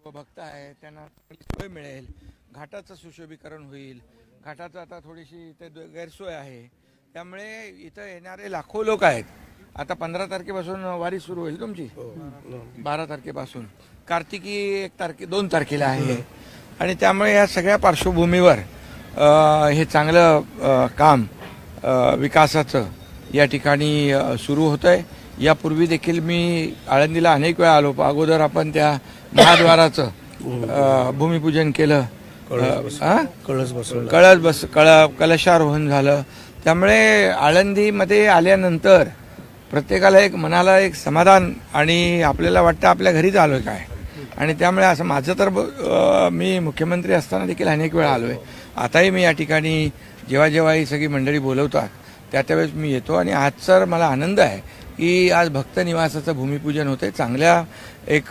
सर्व भक्त आहे त्यांना सोय मिळेल, घाटाचं सुशोभीकरण होईल. घाटाचं आता थोडीशी इथे गैरसोय आहे, त्यामुळे इथं येणारे लाखो लोक आहेत. आता 15 तारखेपासून वारी सुरू होईल तुमची, 12 तारखेपासून. कार्तिकी 2 तारखेला आहे. आणि त्यामुळे या सगळ्या पार्श्वभूमीवर हे चांगलं काम विकासाचं या ठिकाणी सुरू होतं आहे. यापूर्वी देखील मी आळंदीला अनेक वेळा आलो. अगोदर आपण त्या महाद्वाराचं भूमिपूजन केलं, कलशारोहण झालं. त्यामुळे आळंदीमध्ये आल्यानंतर प्रत्येकाला एक मनाला एक समाधान आणि आपल्याला वाटतं आपल्या घरीच आलोय काय. आणि त्यामुळे असं माझं तर मी मुख्यमंत्री असताना देखील अनेक वेळा आलोय. आताही मी या ठिकाणी जेव्हा ही सगळी मंडळी बोलवतात त्यावेळेस मी येतो. आणि आजचा मला आनंद आहे की आज भक्त निवासाचं भूमिपूजन होते. चांगल्या एक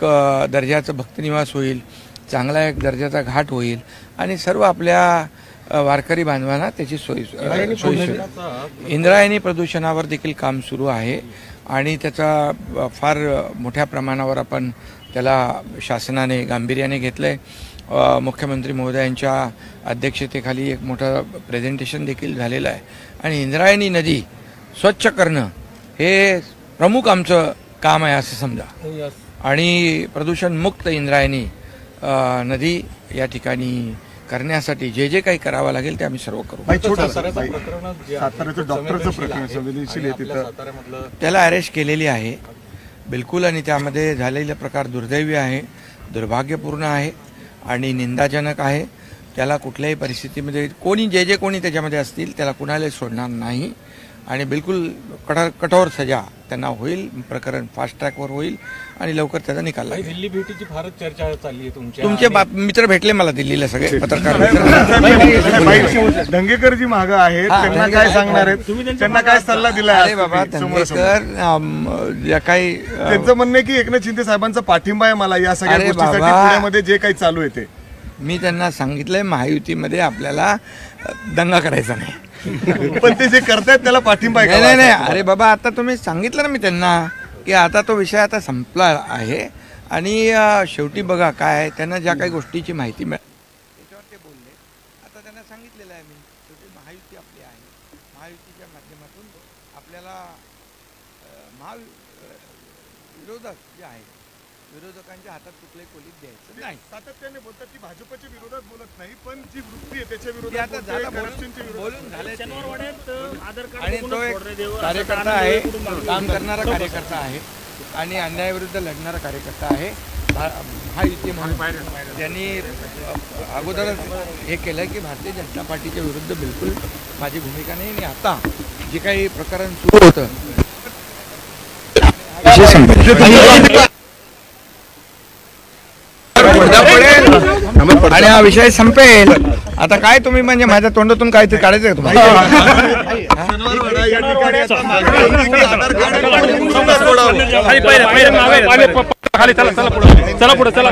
दर्जाचं भक्त निवास होईल, चांगला एक दर्जाचा घाट होईल आणि सर्व आपल्या वारकरी बांधवांना त्याची सोयी. इंद्रायणी प्रदूषणावर देखील काम सुरू आहे आणि त्याचा फार मोठ्या प्रमाणावर आपण त्याला शासनाने गांभीर्याने घेतलंय. मुख्यमंत्री महोदयांच्या अध्यक्षतेखाली एक मोठं प्रेझेंटेशन देखील झालेलं आहे. आणि इंद्रायणी नदी स्वच्छ करणं हे प्रमुख आमचं काम आहे असं समजा. आणि प्रदूषणमुक्त इंद्रायणी नदी या ठिकाणी करण्यासाठी जे काही करावं लागेल ते आम्ही सर्व करू. त्याला अरेस्ट केलेली आहे बिलकुल. आणि त्यामध्ये झालेला प्रकार दुर्दैवी आहे, दुर्भाग्यपूर्ण आहे आणि निंदाजनक आहे. त्याला कुठल्याही परिस्थितीमध्ये कोणी जे कोणी त्याच्यामध्ये असतील त्याला कुणालाही सोडणार नाही. आणि बिलकुल कठोर सजा त्यांना होईल. प्रकरण फास्ट ट्रॅकवर होईल आणि लवकर त्याचा निकाल लागेल. दिल्ली भेटीची फारच चर्चा चालली आहे. तुमचे मित्र भेटले मला दिल्लीला सगळे पत्रकार. दंगेकरजी मागं आहेत, त्यांना काय सांगणार आहेत, त्यांना काय सल्ला दिला? अरे बाबा, दंगेकर या काही त्यांचं म्हणणं आहे की एकनाथ शिंदे साहेबांचा पाठिंबा आहे मला या सगळ्या गोष्टीसाठी, पुण्यामध्ये जे काही चालू आहे ते. मी त्यांना सांगितलंय महायुतीमध्ये आपल्याला दंगा करायचा नाही. पण ते जे करतायत त्याला पाठिंबा आहे. नाही. अरे बाबा, आता तुम्ही सांगितलं ना मी त्यांना की आता तो विषय आता संपला आहे. आणि शेवटी बघा काय त्यांना ज्या काही गोष्टीची माहिती मिळाली त्याच्यावर ते बोलले. आता त्यांना सांगितलेलं आहे मी, शेवटी महायुती आपली आहे. महायुतीच्या माध्यमातून आपल्याला विरोधक जे आहेत विरोधकांच्या हातात कुठलंही कोलीत द्यायचं नाही. सातत्याने बोलतात की भाजपच्या विरोधात बोलत नाही, पण जी वृत्ती आहे त्याच्या विरोधात बोलून झाले. आणि तो एक कार्यकर्ता आहे, काम करणारा कार्यकर्ता आहे आणि अन्यायाविरुद्ध लढणारा कार्यकर्ता आहे. महायुती म्हणून त्यांनी अगोदरच हे केलं की भारतीय जनता पार्टीच्या विरुद्ध बिलकुल माझी भूमिका नाही. आणि आता जे काही प्रकरण सुरू होतं आणि हा विषय संपेल. आता काय तुम्ही म्हणजे माझ्या तोंडातून काहीतरी काढायचं आहे तुम्हाला? चला पुढे चला.